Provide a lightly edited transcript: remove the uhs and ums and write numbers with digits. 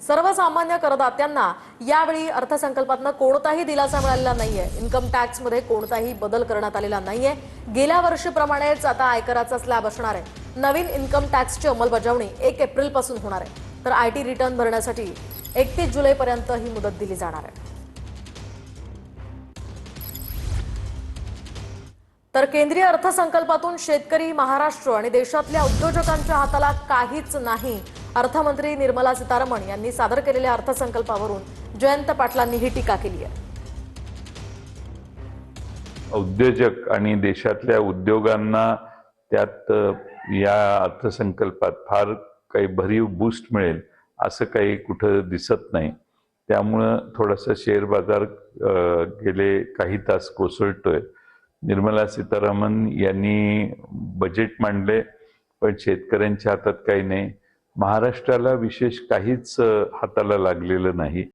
सर्वसामान्य करदात्यांना यावेळी अर्थसंकल्पातनं कोणताही दिलासा मिळालेला नाहीये। इन्कम टॅक्स मध्ये कोणताही बदल करण्यात आलेला नाहीये। गेल्या वर्षीप्रमाणेच आता आयकराचा स्लॅब असणार आहे। नवीन इन्कम टॅक्सची अंमलबजावणी 1 एप्रिल पासून होणार आहे, तर आयटी रिटर्न भरण्यासाठी 31 जुलैपर्यंत ही मुदत दिली जाणार आहे। तर केंद्रीय अर्थसंकल्पातून शेतकरी, महाराष्ट्र आणि देशातल्या उद्योजकांच्या हाताला काहीच नाही। अर्थमंत्री निर्मला सीतारामन यांनी सादर केलेल्या अर्थसंकल्पावरून जयंत पाटलांनी ही टीका केली आहे। उद्योजक आणि देशातल्या उद्योगांना त्यात या अर्थसंकल्पात फार काही भरीव बूस्ट मिळेल असं काही कुठं दिसत नाही। त्यामुळं थोडासा शेअर बाजार गेले काही तास कोसळतोय। निर्मला सीतारामन यांनी बजेट मांडले, पण शेतकऱ्यांच्या हातात काही नाही। महाराष्ट्राला विशेष काहीच हाताला लागलेलं नाही।